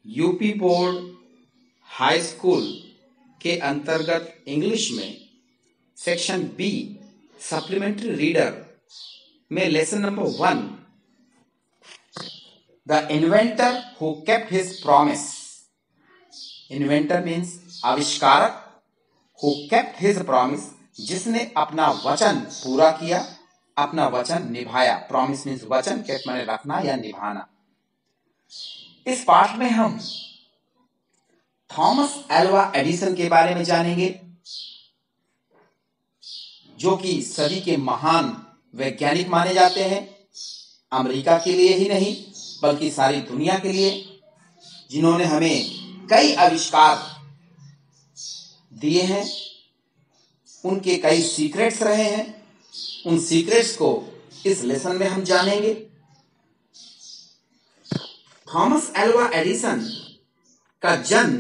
UP board high school के अंतर्गत English में सेक्शन बी सप्लीमेंट्री रीडर में lesson number 1 the inventor who kept his promise. Inventor means आविष्कारक, who kept his promise जिसने अपना वचन पूरा किया, अपना वचन निभाया। प्रॉमिस मीन्स वचन, केप्ट माने रखना या निभाना। इस पाठ में हम थॉमस एल्वा एडिसन के बारे में जानेंगे, जो कि सदी के महान वैज्ञानिक माने जाते हैं, अमेरिका के लिए ही नहीं बल्कि सारी दुनिया के लिए, जिन्होंने हमें कई आविष्कार दिए हैं। उनके कई सीक्रेट्स रहे हैं, उन सीक्रेट्स को इस लेसन में हम जानेंगे। थॉमस एल्वा एडिसन का जन्म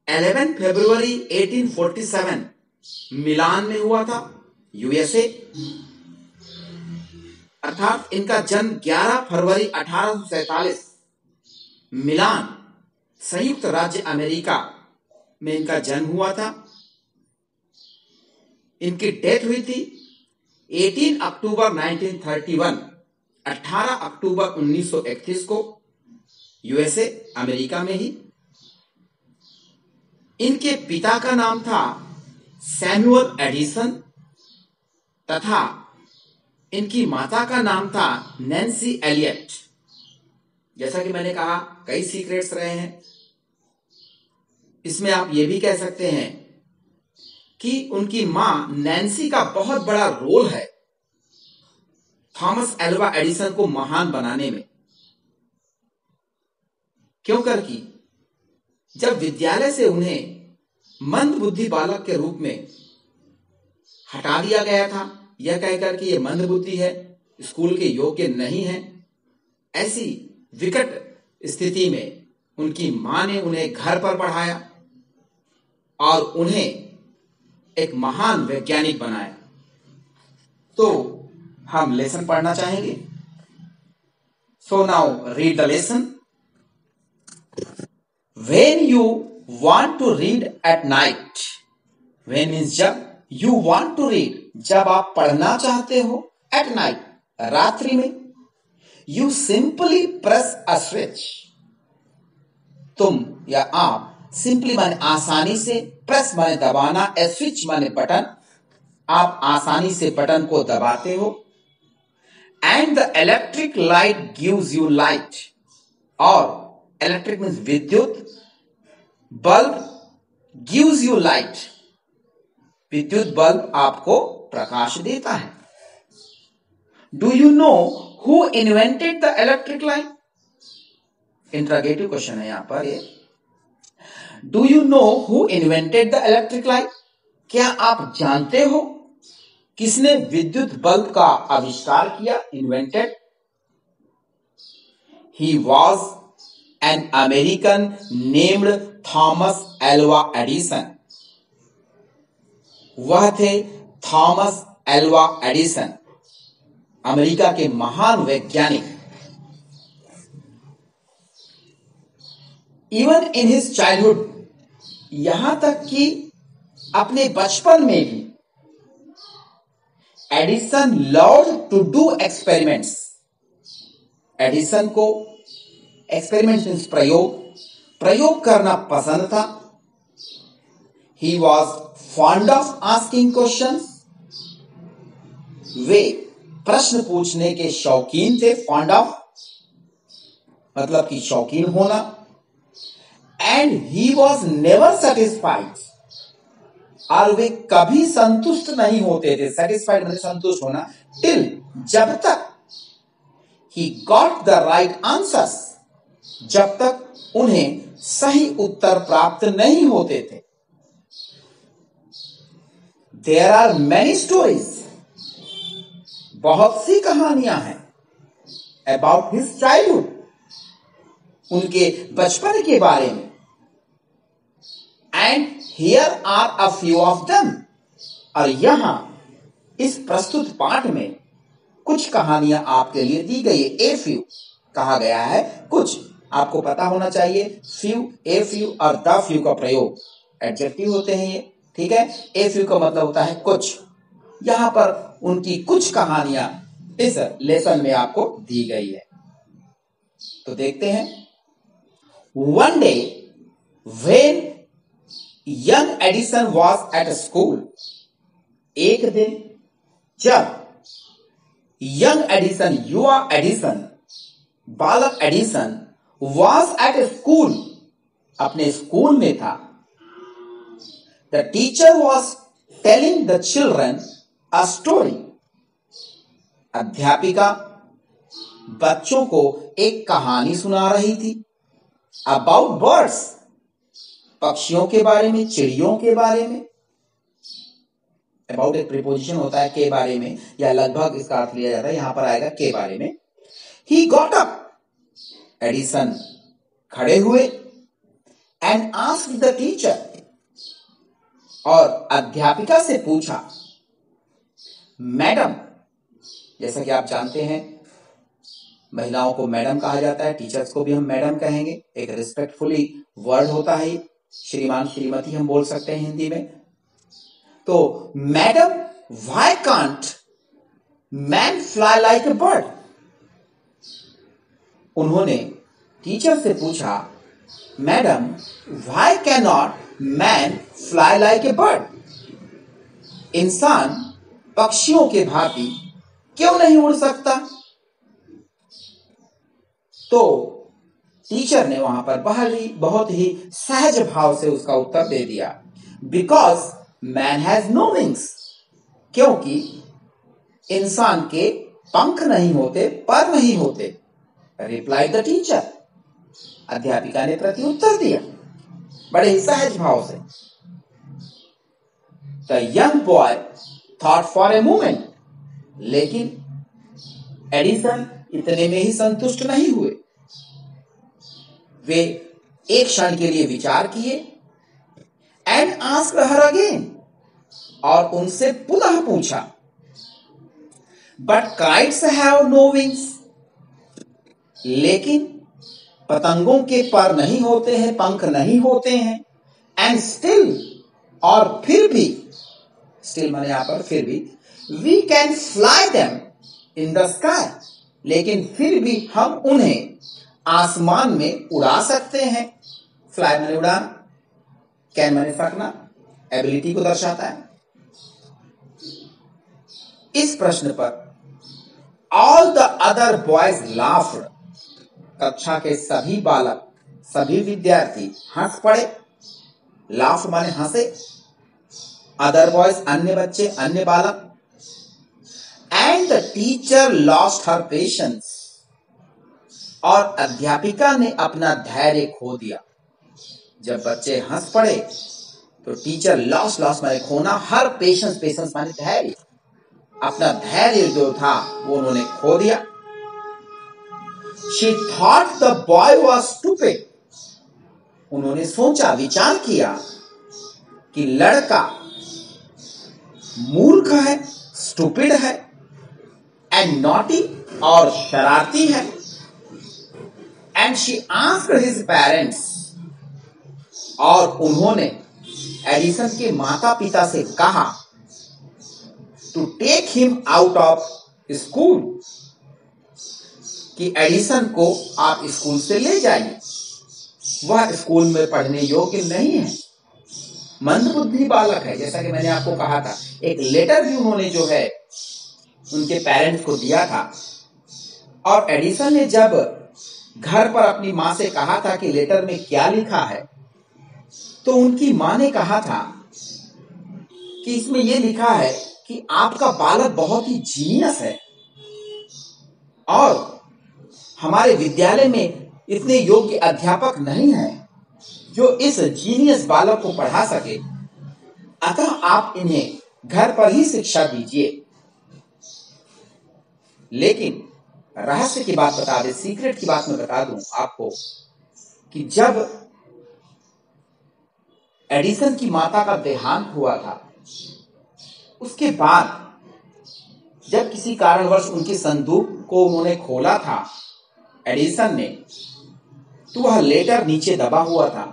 11 फरवरी 1847 मिलान में हुआ था, यूएसए। अर्थात इनका जन्म 11 फरवरी 1847 मिलान, संयुक्त राज्य अमेरिका में इनका जन्म हुआ था। इनकी डेथ हुई थी 18 अक्टूबर 1931, 18 अक्टूबर 1931 को, यूएसए अमेरिका में ही। इनके पिता का नाम था सैमुअल एडिसन तथा इनकी माता का नाम था नैन्सी एलियट। जैसा कि मैंने कहा, कई सीक्रेट्स रहे हैं। इसमें आप ये भी कह सकते हैं कि उनकी मां नैन्सी का बहुत बड़ा रोल है थॉमस एल्वा एडिसन को महान बनाने में। क्यों करके जब विद्यालय से उन्हें मंद बुद्धि बालक के रूप में हटा दिया गया था, यह कहकर कि ये मंद बुद्धि है, स्कूल के योग्य नहीं है, ऐसी विकट स्थिति में उनकी मां ने उन्हें घर पर पढ़ाया और उन्हें एक महान वैज्ञानिक बनाया। तो हम लेसन पढ़ना चाहेंगे। So now read the lesson. When you want to read at night, when means जब, you want to read जब आप पढ़ना चाहते हो, at night रात्रि में, you simply press a switch, तुम या आप, simply माने आसानी से, press माने दबाना, a switch माने बटन, आप आसानी से बटन को दबाते हो, and the electric light gives you light, और इलेक्ट्रिक मीन्स विद्युत, बल्ब गिव्स यू लाइट, विद्युत बल्ब आपको प्रकाश देता है। Do you know who invented the electric light? Interrogative question है यहां पर ये। Do you know who invented the electric light? क्या आप जानते हो किसने विद्युत बल्ब का आविष्कार किया? Invented. He was an American named Thomas Alva Edison. वह थे थॉमस एल्वा एडिसन, अमेरिका के महान वैज्ञानिक। इवन इन हिज चाइल्डहुड, यहां तक कि अपने बचपन में भी Edison loved to do experiments. Edison को एक्सपेरिमेंट मीन्स प्रयोग करना पसंद था। He was fond of asking questions, वे प्रश्न पूछने के शौकीन थे। फॉन्ड ऑफ मतलब कि शौकीन होना। And he was never satisfied, और वे कभी संतुष्ट नहीं होते थे। सेटिस्फाइड मतलब संतुष्ट होना। टिल जब तक he got the right answers, जब तक उन्हें सही उत्तर प्राप्त नहीं होते थे। देयर आर मैनी स्टोरीज, बहुत सी कहानियां हैं, अबाउट हिज चाइल्डहुड, उनके बचपन के बारे में। And here are a few of them, और यहां इस प्रस्तुत पाठ में कुछ कहानियां आपके लिए दी गई है। ए फ्यू कहा गया है, कुछ आपको पता होना चाहिए फ्यू, ए फ्यू और द फ्यू का प्रयोग एडजेक्टिव होते हैं ये, ठीक है। ए फ्यू का मतलब होता है कुछ। यहां पर उनकी कुछ कहानियां इस लेसन में आपको दी गई है। तो देखते हैं। One day when young Edison was at school, एक दिन जब यंग एडिसन, युवा एडिसन, बालक एडिसन वॉज एट स्कूल, अपने स्कूल में था। The teacher was telling the children a story, अध्यापिका बच्चों को एक कहानी सुना रही थी। अबाउट बर्ड्स, पक्षियों के बारे में, चिड़ियों के बारे में। अबाउट एक प्रीपोजिशन होता है के बारे में, या लगभग इसका अर्थ लिया जाता है, यहां पर आएगा के बारे में। ही गॉट अप, एडिसन खड़े हुए, एंड आस्क्ड द टीचर, और अध्यापिका से पूछा। मैडम, जैसा कि आप जानते हैं महिलाओं को मैडम कहा जाता है, टीचर्स को भी हम मैडम कहेंगे, एक रिस्पेक्टफुली वर्ड होता है। श्रीमान श्रीमती हम बोल सकते हैं हिंदी में। तो madam, why can't man fly like a bird, उन्होंने टीचर से पूछा, madam why can not man fly like a bird, इंसान पक्षियों के भांति क्यों नहीं उड़ सकता। तो टीचर ने वहां पर बहुत ही सहज भाव से उसका उत्तर दे दिया, because man has no wings, क्योंकि इंसान के पंख नहीं होते, पर नहीं होते। रिप्लाई द टीचर, अध्यापिका ने प्रत्युत्तर दिया बड़े ही सहज भाव से। The young boy thought for a moment, लेकिन एडिसन इतने में ही संतुष्ट नहीं हुए। वे एक क्षण के लिए विचार किए, एंड आस्क्ड हर अगेन, और उनसे पुनः पूछा, but kites have no wings, लेकिन पतंगों के पर नहीं होते हैं, पंख नहीं होते हैं। एंड स्टिल, और फिर भी, स्टिल माने यहां पर फिर भी, we can fly them in the sky, लेकिन फिर भी हम उन्हें आसमान में उड़ा सकते हैं। फ्लाई माने उड़ाना, कैन माने सकना, एबिलिटी को दर्शाता है। इस प्रश्न पर all the other boys laughed, कक्षा के सभी बालक, सभी विद्यार्थी हंस पड़े। लाफ माने हंसे, अदर बॉयज अन्य बच्चे, अन्य बालक। And the teacher lost her patience, और अध्यापिका ने अपना धैर्य खो दिया। जब बच्चे हंस पड़े तो टीचर लॉस्ट माने खोना, हर पेशेंस माने धैर्य, अपना धैर्य जो था वो उन्होंने खो दिया। She thought the boy was stupid, उन्होंने सोचा, विचार किया कि लड़का मूर्ख है, स्टूपिड है, एंड नॉटी, और शरारती है। And she asked his parents, और उन्होंने एडिसन के माता पिता से कहा, to take him out of school, कि एडिसन को आप स्कूल से ले जाइए, वह स्कूल में पढ़ने योग्य नहीं है, मंदबुद्धि बालक है। जैसा कि मैंने आपको कहा था, एक लेटर भी उन्होंने जो है उनके पेरेंट्स को दिया था। और एडिसन ने जब घर पर अपनी माँ से कहा था कि लेटर में क्या लिखा है, तो उनकी माँ ने कहा था कि इसमें यह लिखा है कि आपका बालक बहुत ही जीनियस है, और हमारे विद्यालय में इतने योग्य अध्यापक नहीं हैं जो इस जीनियस बालक को पढ़ा सके, अतः आप इन्हें घर पर ही शिक्षा दीजिए। लेकिन रहस्य की बात बता दे, सीक्रेट की बात मैं बता दूं आपको, कि जब एडिसन की माता का देहांत हुआ था, उसके बाद जब किसी कारणवश उनकी संदूक को उन्होंने खोला था एडिसन ने, तो वह लेटर नीचे दबा हुआ था,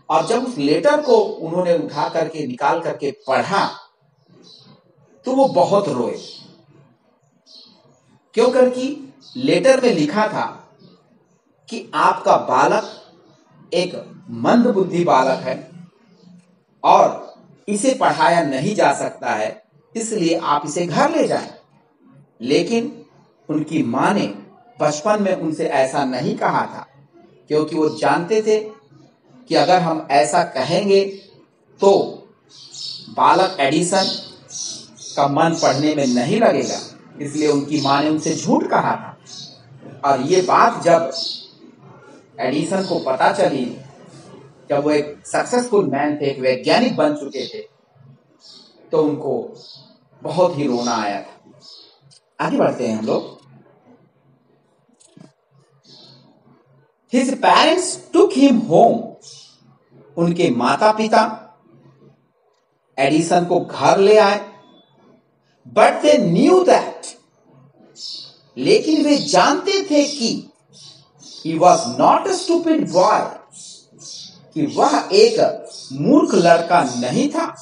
और जब उस लेटर को उन्होंने उठा करके निकाल करके पढ़ा तो वो बहुत रोए, क्योंकि लेटर में लिखा था कि आपका बालक एक मंद बुद्धि बालक है और इसे पढ़ाया नहीं जा सकता है, इसलिए आप इसे घर ले जाएं। लेकिन उनकी मां ने बचपन में उनसे ऐसा नहीं कहा था, क्योंकि वो जानते थे कि अगर हम ऐसा कहेंगे तो बालक एडिसन का मन पढ़ने में नहीं लगेगा, इसलिए उनकी मां ने उनसे झूठ कहा था। और ये बात जब एडिसन को पता चली, जब वो एक सक्सेसफुल मैन थे, एक वैज्ञानिक बन चुके थे, तो उनको बहुत ही रोना आया था। आगे बढ़ते हैं हम लोग। His parents took him home. उनके माता पिता एडिसन को घर ले आए, बट दे न्यू दैट, लेकिन वे जानते थे कि he was not a stupid boy, कि वह एक मूर्ख लड़का नहीं था।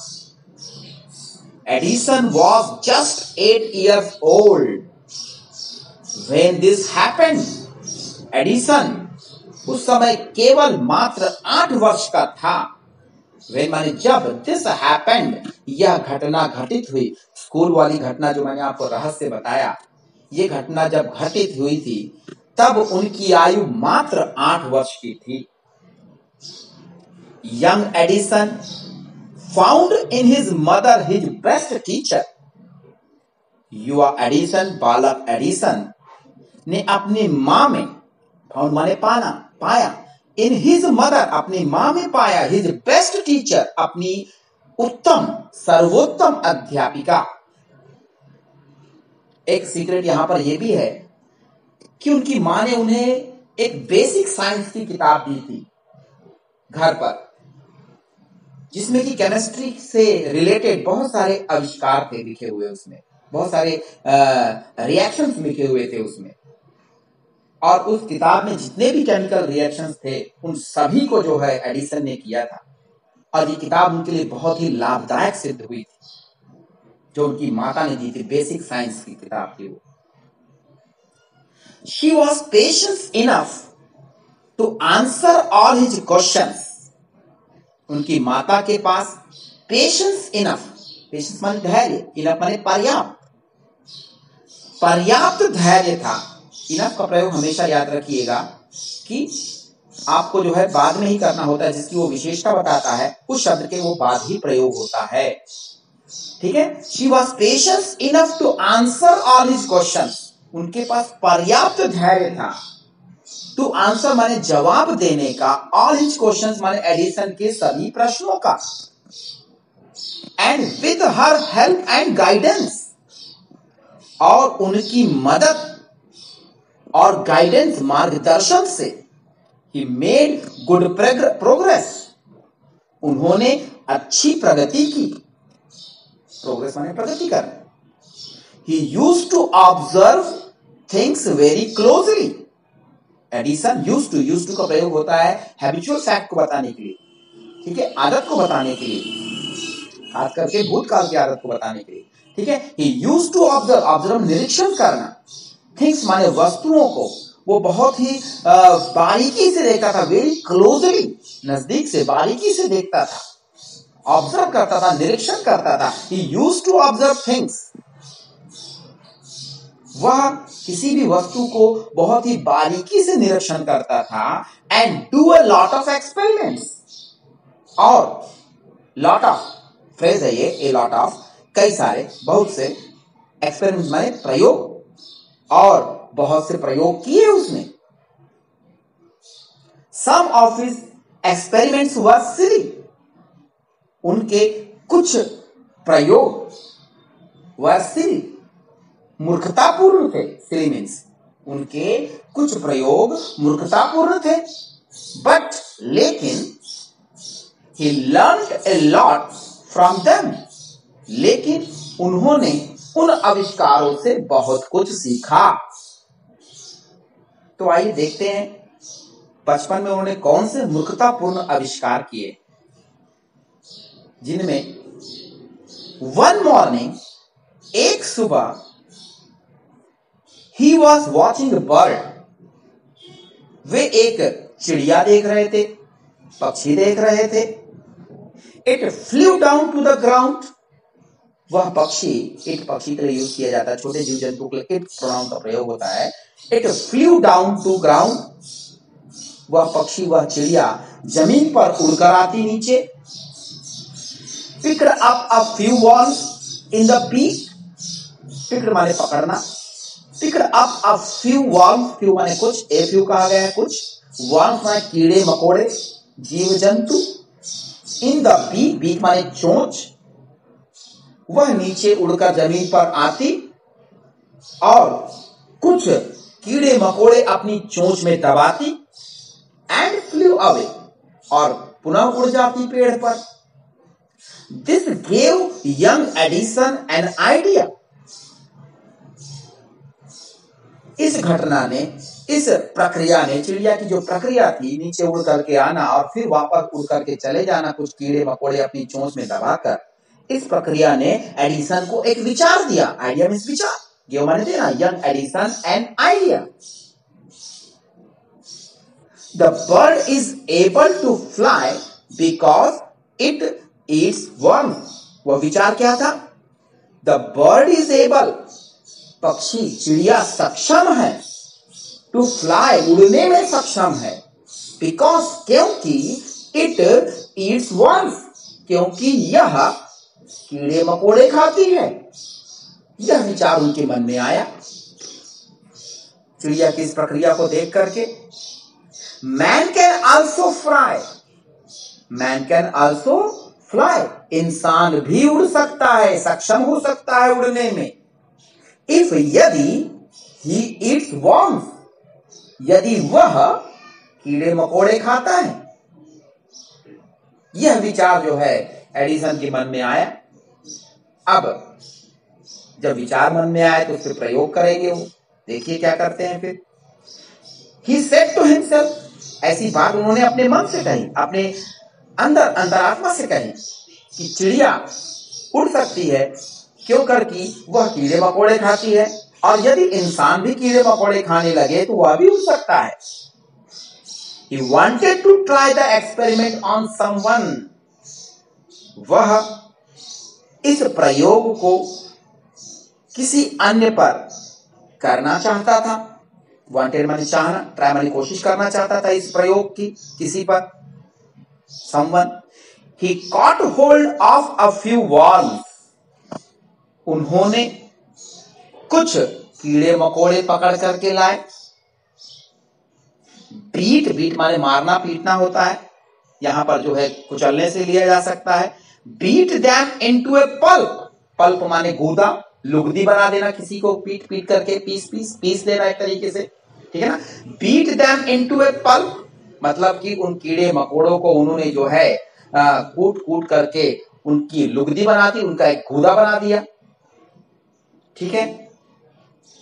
Edison was just 8 years old when this happened. Edison उस समय केवल मात्र 8 वर्ष का था। when माने जब this happened, यह घटना घटित हुई। स्कूल वाली घटना जो मैंने आपको रहस्य बताया, ये घटना जब घटित हुई थी तब उनकी आयु मात्र 8 वर्ष की थी। Young Edison found in his mother his best teacher. युवा एडिसन, बालक एडिसन ने अपनी मां में, फाउंड माने पाना, पाया, इन हिज मदर, अपनी मां में पाया, हिज बेस्ट टीचर, अपनी उत्तम सर्वोत्तम अध्यापिका। एक सीक्रेट यहां पर यह भी है कि उनकी मां ने उन्हें एक बेसिक साइंस की किताब दी थी घर पर, जिसमें कि केमिस्ट्री से रिलेटेड बहुत सारे आविष्कार थे लिखे हुए, उसमें बहुत सारे रिएक्शंस लिखे हुए थे उसमें। और उस किताब में जितने भी केमिकल रिएक्शंस थे उन सभी को जो है एडिसन ने किया था, और ये किताब उनके लिए बहुत ही लाभदायक सिद्ध हुई थी, जो उनकी माता ने दी थी। बेसिक साइंस की किताब थी वो। She was patient enough to answer all his questions. उनकी माता के पास पेशेंस इनफ, पेशेंस माने धैर्य, इनफ माने पर्याप्त, पर्याप्त धैर्य था। इनफ का प्रयोग हमेशा याद रखिएगा कि आपको जो है बाद में ही करना होता है, जिसकी वो विशेषता बताता है उस शब्द के वो बाद ही प्रयोग होता है। ठीक है। She was patient enough to answer all his questions. उनके पास पर्याप्त धैर्य था। टू आंसर माने जवाब देने का, ऑल हिज क्वेश्चंस माने एडिसन के सभी प्रश्नों का। And with her help and guidance, और उनकी मदद और गाइडेंस, मार्गदर्शन से, ही मेड गुड प्रोग्रेस, उन्होंने अच्छी प्रगति की। प्रोग्रेस माने प्रगति करना। He used to observe things very closely. Edison used to का प्रयोग होता है हैबिचुअल फैक्ट को बताने के लिए, ठीक है, आदत को बताने के लिए, खास करके भूतकाल की आदत को बताने के लिए। ठीक है। ही यूज्ड टू ऑब्जर्व निरीक्षण करना, थिंग्स माने वस्तुओं को, वो बहुत ही बारीकी से देखता था, वेरी क्लोजली, नजदीक से बारीकी से देखता था, ऑब्जर्व करता था, निरीक्षण करता था। He used to observe things, वह किसी भी वस्तु को बहुत ही बारीकी से निरीक्षण करता था। And do a lot of experiments, और लॉट ऑफ फ्रेज है ये, ए लॉट ऑफ, कई सारे, बहुत से, एक्सपेरिमेंट माने प्रयोग, और बहुत से प्रयोग किए उसने। सम ऑफ हिज एक्सपेरिमेंट्स वर सिली, उनके कुछ प्रयोग वर सिली, मूर्खतापूर्ण थे। सिली मीन्स उनके कुछ प्रयोग मूर्खतापूर्ण थे। बट लेकिन he learned a lot from them, लेकिन उन्होंने उन आविष्कारों से बहुत कुछ सीखा। तो आइए देखते हैं बचपन में उन्होंने कौन से मूर्खतापूर्ण आविष्कार किए, जिनमें वन मॉर्निंग, एक सुबह, ही वॉज वॉचिंग बर्ड, वे एक चिड़िया देख रहे थे, पक्षी देख रहे थे। It flew down to the ground, वह पक्षी, इट पक्षी के लिए यूज किया जाता है, छोटे जीव जंतु के लिए इट प्रोनाउन का प्रयोग होता है। It flew down to ground, वह पक्षी, वह चिड़िया जमीन पर उड़कर आती नीचे। Picked up a few worms in the beak, picked माने पकड़ना, picked up a few worms, few माने कुछ, ए फ्यू कहा गया है कुछ, वॉर्म्स माने कीड़े मकोड़े, जीव जंतु। इन द बीक, बीक माने चोंच, वह नीचे उड़कर जमीन पर आती और कुछ कीड़े मकोड़े अपनी चोंच में दबाती, एंड फ्लू अवे, और पुनः उड़ जाती पेड़ पर। This gave young Edison an idea, इस घटना ने, इस प्रक्रिया ने, चिड़िया की जो प्रक्रिया थी नीचे उड़ करके आना और फिर वापस उड़ करके चले जाना कुछ कीड़े मकोड़े अपनी चोंच में दबाकर, इस प्रक्रिया ने एडिसन को एक विचार दिया। आइडिया मीन्स विचार, गिव माने देना, young Edison an idea. The bird is able to fly because it eats worm, वह विचार क्या था? द बर्ड इज एबल, पक्षी चिड़िया सक्षम है, टू फ्लाई, उड़ने में सक्षम है, बिकॉज, क्योंकि, इट ईट्स वर्म्स, क्योंकि यह कीड़े मकोड़े खाती है। यह विचार उनके मन में आया चिड़िया की इस प्रक्रिया को देख करके। Man can also fly, man can also fly, इंसान भी उड़ सकता है, सक्षम हो सकता है उड़ने में। इफ, यदि, ही ईट्स वर्म्स, यदि वह कीड़े मकोड़े खाता है। यह विचार जो है एडिसन के मन में आया। अब जब विचार मन में आए तो उस पर प्रयोग करेंगे वो, देखिए क्या करते हैं फिर। He said to himself, ऐसी बात उन्होंने अपने मन से कही, अपने अंदर अंतरात्मा से कही कि चिड़िया उड़ सकती है क्यों करके वह कीड़े मकोड़े खाती है, और यदि इंसान भी कीड़े मकोड़े खाने लगे तो वह भी उड़ सकता है। He wanted to try the experiment on someone, वह इस प्रयोग को किसी अन्य पर करना चाहता था। वांटेड माने चाहना, ट्राई माने कोशिश करना चाहता था इस प्रयोग की किसी पर, someone. He caught hold of a few worms, उन्होंने कुछ कीड़े मकोड़े पकड़ करके लाए। बीट, बीट माने मारना पीटना होता है, यहां पर जो है कुचलने से लिया जा सकता है। Beat them into a pulp, pulp माने गूदा, लुगदी बना देना किसी को, पीट पीट करके पीस देना एक तरीके से, ठीक है ना। Beat them into a pulp, मतलब कि उन कीड़े मकोड़ों को उन्होंने जो है कूट कूट करके उनकी लुगदी बना दी, उनका एक गूदा बना दिया, ठीक है,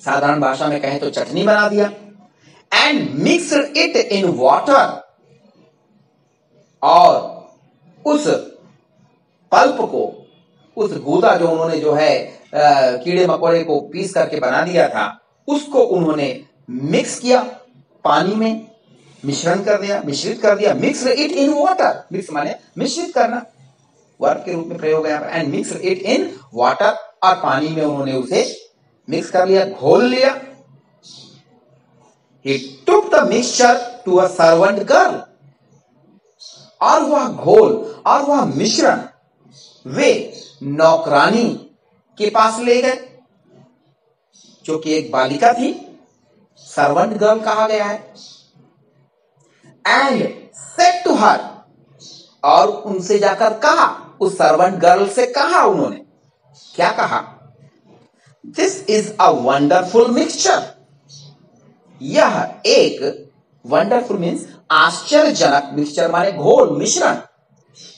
साधारण भाषा में कहें तो चटनी बना दिया। And mixed it in water, और उस पल्प को, उस गूदा जो उन्होंने जो है कीड़े मकोड़े को पीस करके बना दिया था, उसको उन्होंने मिक्स किया, पानी में मिश्रण कर दिया, मिश्रित कर दिया। Mixed it in water, mix माने मिश्रित करना, वर्ब के रूप में प्रयोग है। And mixed it in water, और पानी में उन्होंने उसे मिक्स कर लिया, घोल लिया। He took the mixture to a servant girl, और वह घोल और वह मिश्रण वे नौकरानी के पास ले गए, जो कि एक बालिका थी, सर्वेंट गर्ल कहा गया है। एंड सेड टू हर, और उनसे जाकर कहा, उस सर्वेंट गर्ल से कहा उन्होंने, क्या कहा? This is a wonderful mixture, यह एक वंडरफुल मीन्स आश्चर्यजनक, मिक्सचर माने घोल, मिश्रण,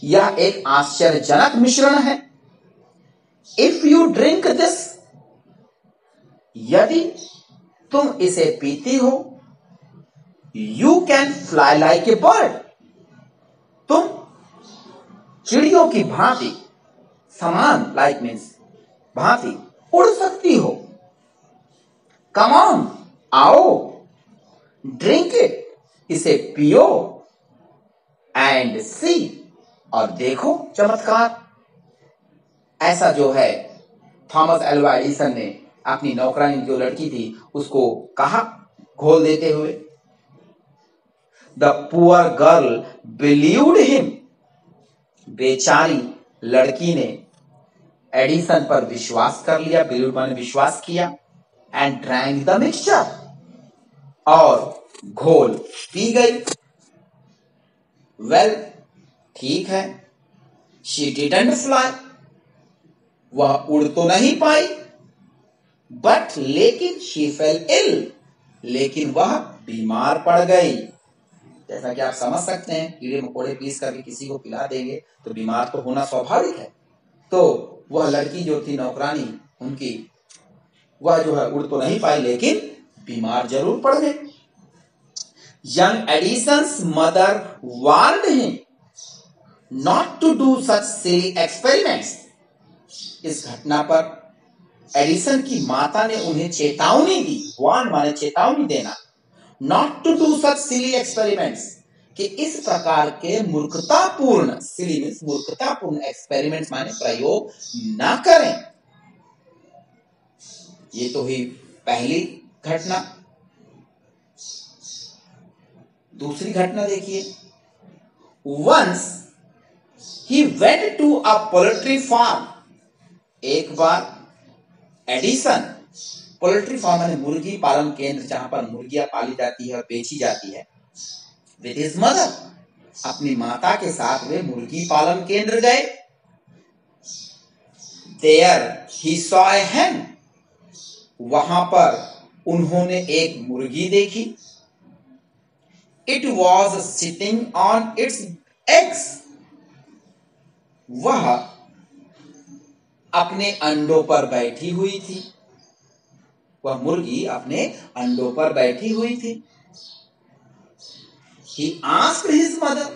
यह एक आश्चर्यजनक मिश्रण है। इफ यू ड्रिंक दिस, यदि तुम इसे पीती हो, you can fly like a bird, तुम चिड़ियों की भांति, समान, लाइक मीन्स भांति, उड़ सकती हो। कम ऑन, आओ, ड्रिंक इट, इसे पियो, एंड सी, और देखो चमत्कार। ऐसा जो है थॉमस एल्वा एडिसन ने अपनी नौकरानी जो लड़की थी उसको कहा घोल देते हुए। The poor girl believed him, बेचारी लड़की ने एडिसन पर विश्वास कर लिया, बिलीव माने विश्वास किया, एंड ड्रैंक द मिक्सचर, और घोल पी गई। वेल, ठीक है, शी डिडंट फ्लाई, वह उड़ तो नहीं पाई, बट लेकिन शी फेल इल, लेकिन वह बीमार पड़ गई। जैसा कि आप समझ सकते हैं, कीड़े मकोड़े पीस करके किसी को पिला देंगे तो बीमार तो होना स्वाभाविक है। तो वह लड़की जो थी नौकरानी उनकी, वह जो है उड़ तो नहीं पाई लेकिन बीमार जरूर पड़ गई। Young Edison's mother warned him not to do such silly experiments. इस घटना पर एडिसन की माता ने उन्हें चेतावनी दी, वार्न माने चेतावनी देना, not to do such silly experiments, कि इस प्रकार के मूर्खतापूर्ण, सिली मीन्स मूर्खतापूर्ण, एक्सपेरिमेंट्स माने प्रयोग ना करें। ये तो हुई पहली घटना। दूसरी घटना देखिए। Once he went to a poultry farm, एक बार एडिसन पोल्ट्री फार्म माने मुर्गी पालन केंद्र, जहां पर मुर्गियां पाली जाती है और बेची जाती है, विद हिज मदर, अपनी माता के साथ वे मुर्गी पालन केंद्र गए। There he saw a hen, वहां पर उन्होंने एक मुर्गी देखी। It was sitting on its eggs, वह अपने अंडों पर बैठी हुई थी, वह मुर्गी अपने अंडों पर बैठी हुई थी। He asked his mother,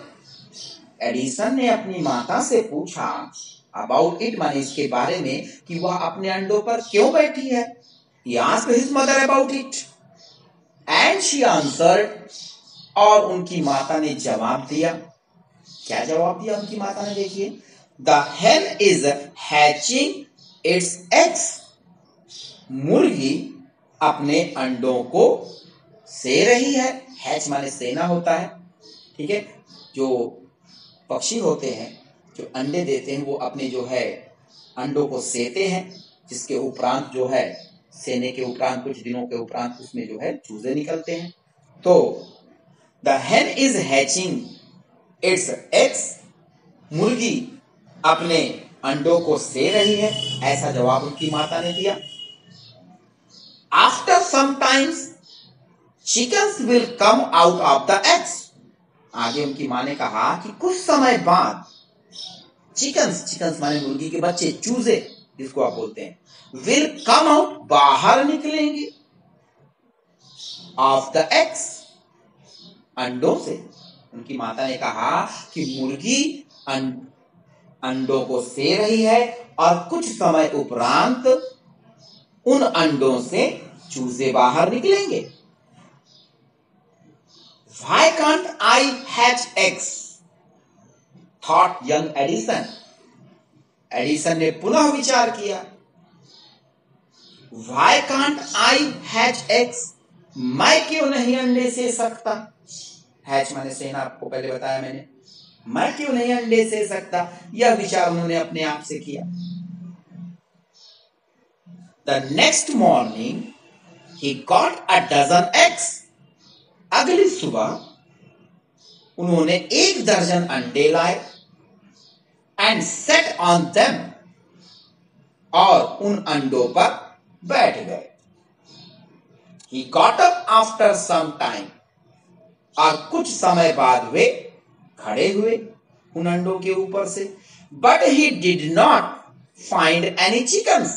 Edison ने अपनी माता से पूछा, अबाउट इट माने इसके बारे में, कि वह अपने अंडों पर क्यों बैठी है। He asked his mother about it, and she answered, और उनकी माता ने जवाब दिया। क्या जवाब दिया उनकी माता ने, देखिए, The hen is hatching its eggs, मुर्गी अपने अंडों को से रही है। हैच माने सेना होता है, ठीक है। जो पक्षी होते हैं जो अंडे देते हैं वो अपने जो है अंडों को सेते हैं, जिसके उपरांत जो है सेने के उपरांत कुछ दिनों के उपरांत उसमें जो है चूजे निकलते हैं। तो the hen is hatching it's eggs, मुर्गी अपने अंडों को से रही है, ऐसा जवाब उनकी माता ने दिया। After some times chickens will come out of the eggs, आगे उनकी मां ने कहा कि कुछ समय बाद चिकन्स माने मुर्गी के बच्चे, चूजे जिसको आप बोलते हैं, will come out, बाहर निकलेंगे, of the eggs, अंडों से। उनकी माता ने कहा कि मुर्गी अंडों को से रही है और कुछ समय उपरांत उन अंडों से चूजे बाहर निकलेंगे। Why can't I hatch eggs? Thought young Edison. Edison ने पुनः विचार किया। Why can't I hatch eggs? मैं क्यों नहीं अंडे से सकता? हैच माने सेना, आपको पहले बताया मैंने। मैं क्यों नहीं अंडे से सकता? यह विचार उन्होंने अपने आप से किया। The next morning he got a dozen eggs. अगली सुबह उन्होंने 1 दर्जन अंडे लाए, एंड सेट ऑन देम, और उन अंडों पर बैठ गए। He got up after some time, और कुछ समय बाद वे खड़े हुए उन अंडों के ऊपर से। But he did not find any chickens,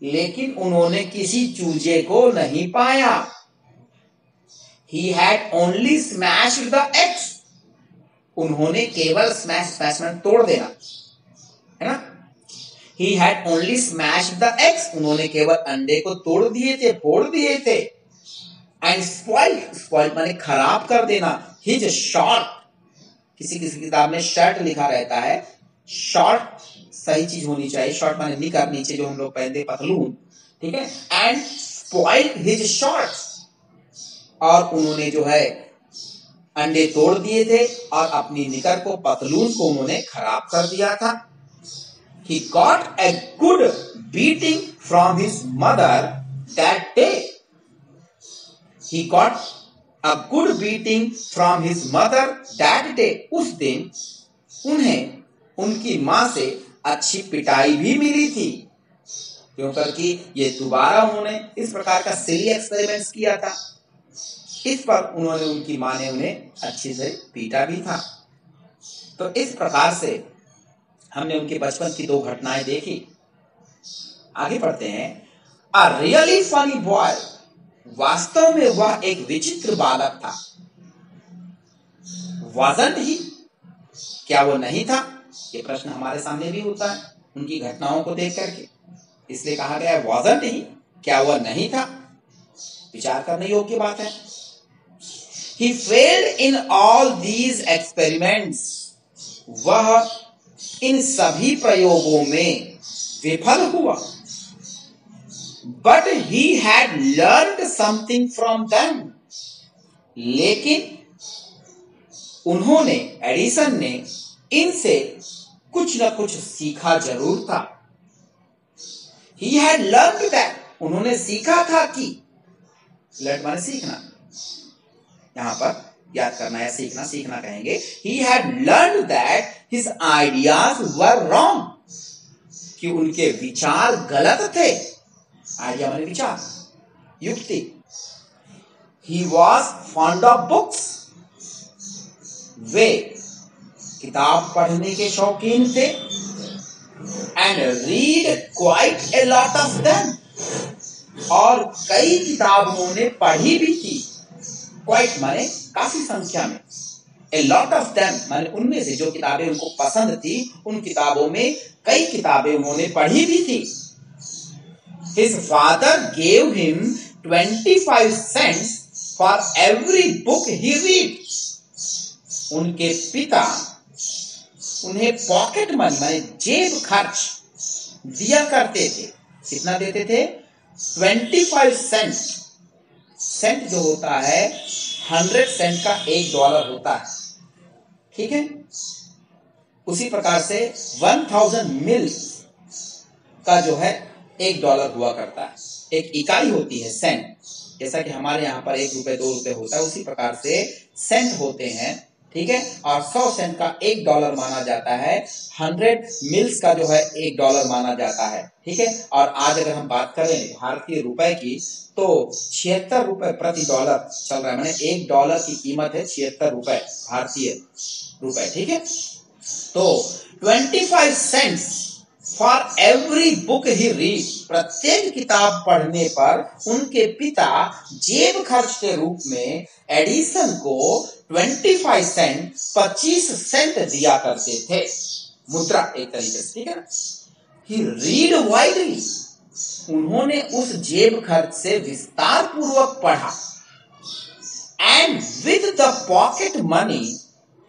लेकिन उन्होंने किसी चूजे को नहीं पाया। He had only smashed the eggs. उन्होंने केवल स्मैश में तोड़ देना, है ना। He had only smashed the eggs. उन्होंने केवल अंडे को तोड़ दिए थे, फोड़ दिए थे। And spoiled माने खराब कर देना। His short, किसी किसी किताब में शर्ट लिखा रहता है, शॉर्ट सही चीज होनी चाहिए। शॉर्ट माने निकर, नीचे जो हम लोग पहनते पतलून, ठीक है। एंड स्पॉइल्ड हिज शॉर्ट्स, और उन्होंने जो है अंडे तोड़ दिए थे और अपनी निकर को, पतलून को उन्होंने खराब कर दिया था। He got a good beating from his mother that day. He got a good beating from his mother that day. उस दिन उन्हें उनकी मां से अच्छी पिटाई भी मिली थी, क्योंकि ये दोबारा उन्होंने इस प्रकार का सिली एक्सपेरिमेंट्स किया था। इस पर उन्होंने, उनकी मां ने उन्हें अच्छी से पीटा भी था। तो इस प्रकार से हमने उनके बचपन की दो घटनाएं देखी। आगे पढ़ते हैं। अ रियली फनी बॉय, वास्तव में वह एक विचित्र बालक था। wasn't he, क्या वो नहीं था? ये प्रश्न हमारे सामने भी होता है उनकी घटनाओं को देख करके, इसलिए कहा गया wasn't he, क्या वह नहीं था? विचार करने योग्य बात है। He failed in all these experiments, वह इन सभी प्रयोगों में विफल हुआ। But he had learned something from them, लेकिन उन्होंने, एडिसन ने इनसे कुछ न कुछ सीखा जरूर था। He had learned that, उन्होंने सीखा था कि, learn माने सीखना, यहां पर याद करना है, सीखना, सीखना कहेंगे। He had learned that his ideas were wrong, कि उनके विचार गलत थे। आइडिया माने विचार, युक्ति। He was fond of books, वे किताब पढ़ने के शौकीन थे। And read quite a lot of them, और कई किताब उन्होंने पढ़ी भी थी। Quite माने काफी संख्या में, a lot of them माने उनमें से जो किताबें उनको पसंद थी, उन किताबों में कई किताबें उन्होंने पढ़ी भी थी। His father gave him 25 cents for every book he read. उनके पिता उन्हें पॉकेट मनी माने जेब खर्च दिया करते थे। कितना देते थे? 25 सेंट। सेंट जो होता है 100 सेंट का $1 होता है, ठीक है। उसी प्रकार से 1000 मिल्स का जो है $1 हुआ करता है। एक इकाई होती है सेंट, जैसा कि हमारे यहाँ पर 1 रुपए 2 रुपए होता है, उसी प्रकार से सेंट होते हैं, ठीक है। और 100 सेंट का $1 माना जाता है, 100 मिल्स का जो है $1 माना जाता है, ठीक है। और आज अगर हम बात करें भारतीय रुपए की, तो 76 रुपए प्रति डॉलर चल रहा है, माने $1 की कीमत है 76 रुपए भारतीय रुपए, ठीक है। तो 25 cents for every book he read, प्रत्येक किताब पढ़ने पर उनके पिता जेब खर्च के रूप में एडिसन को 25 सेंट 25 सेंट दिया करते थे, मुद्रा एक तरीके से, ठीक है ना। ही रीड वाइडली, उन्होंने उस जेब खर्च से विस्तार पूर्वक पढ़ा। And with the pocket money,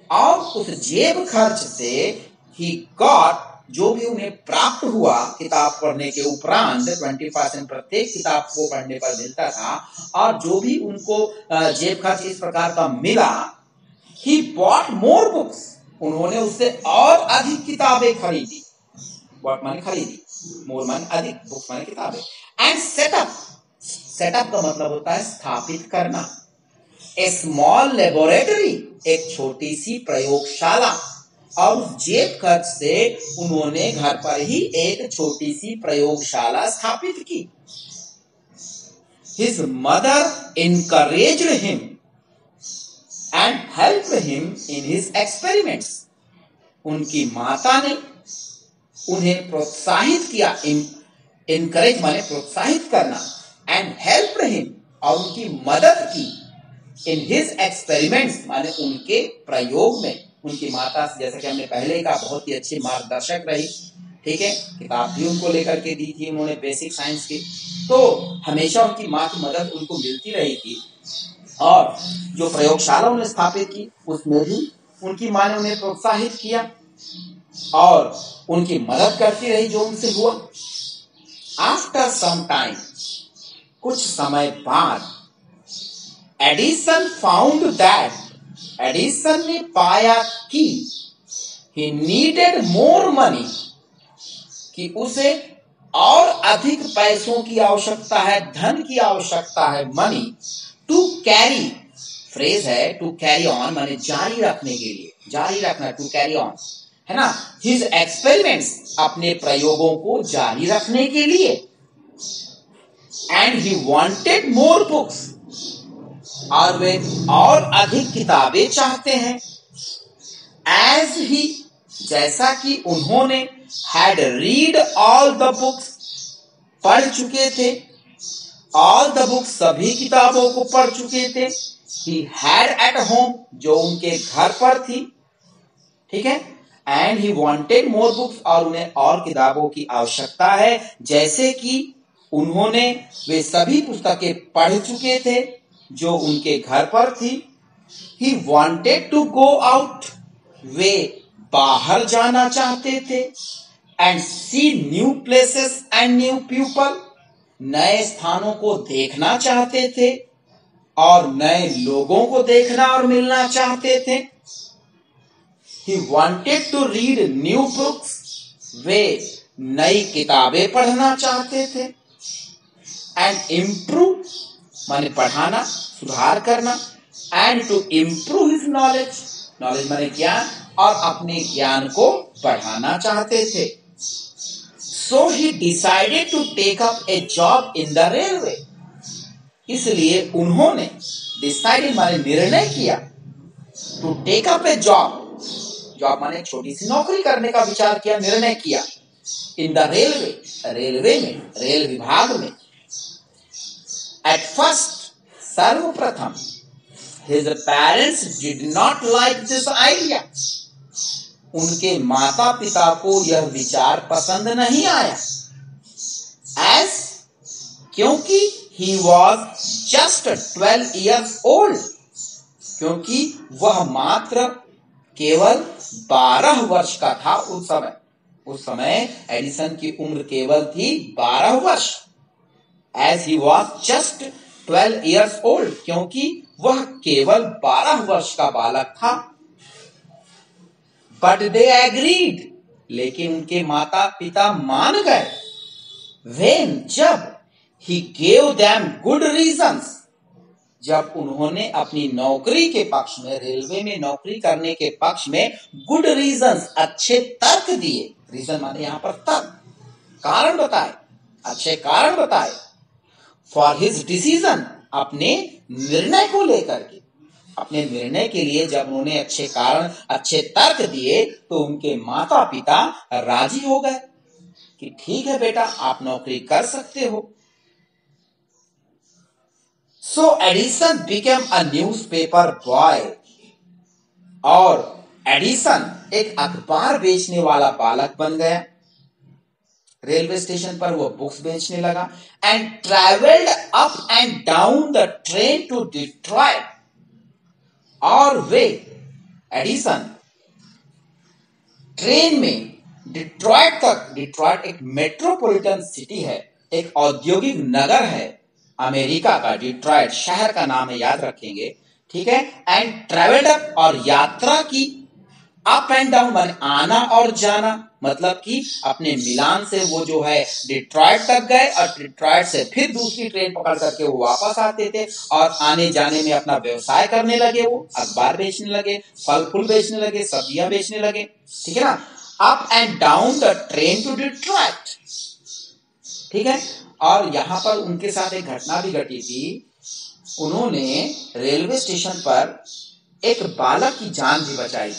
और उस जेब खर्च से ही गॉट, जो भी उन्हें प्राप्त हुआ किताब पढ़ने के उपरांत, 25 सेंट प्रत्येक किताब को पढ़ने पर मिलता था, और जो भी उनको जेब खर्च इस प्रकार का मिला, ही बॉट मोर बुक्स, उन्होंने उससे और अधिक किताबें खरीदी। बॉट माने खरीदी, मोर माने अधिक, बुक्स माने किताबें। एंड सेटअप, सेटअप का मतलब होता है स्थापित करना। ए स्मॉल लेबोरेटरी, एक छोटी सी प्रयोगशाला, और उस जेब खर्च से उन्होंने घर पर ही एक छोटी सी प्रयोगशाला स्थापित की। His mother encouraged him and helped him in his experiments. उनकी माता ने उन्हें प्रोत्साहित किया, encourage माने प्रोत्साहित करना, and helped him, और उनकी मदद की इन हिज एक्सपेरिमेंट्स माने उनके प्रयोग में उनकी माता, जैसा कि हमने पहले कहा, बहुत ही अच्छी मार्गदर्शक रही। ठीक है, किताब भी उनको लेकर के दी थी उन्होंने बेसिक साइंस की, तो हमेशा उनकी माँ की मदद उनको मिलती रही थी। और जो प्रयोगशाला उन्हें स्थापित की उसमें भी उनकी माँ ने उन्हें प्रोत्साहित किया और उनकी मदद करती रही जो उनसे हुआ। आफ्टर सम टाइम, कुछ समय बाद, एडिसन फाउंड दैट, एडिसन ने पाया कि he needed more money, कि उसे और अधिक पैसों की आवश्यकता है, धन की आवश्यकता है, मनी, टू कैरी, फ्रेज है टू कैरी ऑन माने जारी रखने के लिए, जारी रखना, टू कैरी ऑन है ना, हिज एक्सपेरिमेंट्स, अपने प्रयोगों को जारी रखने के लिए। And he wanted more books, और वे और अधिक किताबें चाहते हैं। एज ही, जैसा कि उन्होंने had read all the books, पढ़ चुके थे, all the books, सभी किताबों को पढ़ चुके थे, he had at home, जो उनके घर पर थी। ठीक है, and he wanted more books, और उन्हें और किताबों की आवश्यकता है, जैसे कि उन्होंने वे सभी पुस्तकें पढ़ चुके थे जो उनके घर पर थी। He wanted to go out, वे बाहर जाना चाहते थे। And see new places and new people, नए स्थानों को देखना चाहते थे और नए लोगों को देखना और मिलना चाहते थे। He wanted to read new books, वे नई किताबें पढ़ना चाहते थे। एंड इम्प्रूव माने बढ़ाना, सुधार करना। And to improve his knowledge, knowledge माने ज्ञान, और अपने ज्ञान को बढ़ाना चाहते थे। So he decided to take up a job in the railway, इसलिए उन्होंने डिसाइडेड माने निर्णय किया, to take up a job, job माने छोटी सी नौकरी करने का विचार किया, निर्णय किया। इन द रेलवे, रेलवे में, रेल विभाग में। एट फर्स्ट, सर्वप्रथम, his parents did not like this idea, उनके माता पिता को यह विचार पसंद नहीं आया। एज, क्योंकि he was just 12 years old, क्योंकि वह मात्र केवल 12 वर्ष का था उस समय। उस समय एडिसन की उम्र केवल थी 12 वर्ष। As he was just 12 years old, क्योंकि वह केवल 12 वर्ष का बालक था। But they agreed, लेकिन उनके माता पिता मान गए। When, जब, he gave them good reasons, जब उन्होंने अपनी नौकरी के पक्ष में, रेलवे में नौकरी करने के पक्ष में गुड रीजंस, अच्छे तर्क दिए। रीजन माने यहां पर तर्क, कारण बताए, अच्छे कारण बताए। फॉर हिज डिसीजन, अपने निर्णय को लेकर के, अपने निर्णय के लिए जब उन्होंने अच्छे कारण, अच्छे तर्क दिए तो उनके माता पिता राजी हो गए कि ठीक है बेटा, आप नौकरी कर सकते हो। So Edison became a newspaper boy, और एडिसन एक अखबार बेचने वाला बालक बन गया। रेलवे स्टेशन पर वो बुक्स बेचने लगा। And travelled up and down the train to Detroit, और वे, एडिसन, ट्रेन में डिट्रॉयट तक, डिट्रॉयट एक मेट्रोपॉलिटन सिटी है, एक औद्योगिक नगर है अमेरिका का। डिट्रॉयट शहर का नाम है, याद रखेंगे, ठीक है। एंड ट्रेवल्ड अप, और यात्रा की, अप एंड डाउन माने आना और जाना, मतलब कि अपने मिलान से वो जो है डिट्रॉयट तक गए और डिट्रॉयट से फिर दूसरी ट्रेन पकड़ करके वो वापस आते थे और आने जाने में अपना व्यवसाय करने लगे। वो अखबार बेचने लगे, फल फूल बेचने लगे, सब्जियां बेचने लगे, ठीक है ना। Up and down the train to Detroit, ठीक है। और यहां पर उनके साथ एक घटना भी घटी थी। उन्होंने रेलवे स्टेशन पर एक बालक की जान भी बचाई,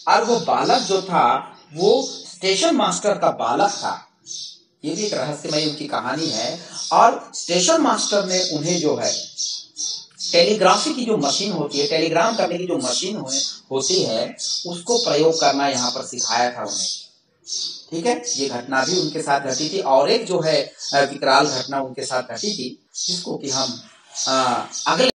और वो बालक जो था वो स्टेशन मास्टर का बालक था। ये भी एक रहस्यमय उनकी कहानी है। और स्टेशन मास्टर ने उन्हें जो है टेलीग्राफी की जो मशीन होती है, टेलीग्राम करने की जो मशीन होती है, उसको प्रयोग करना यहाँ पर सिखाया था उन्हें। ठीक है, ये घटना भी उनके साथ घटी थी। और एक जो है विकराल घटना उनके साथ घटी थी, जिसको कि हम अगले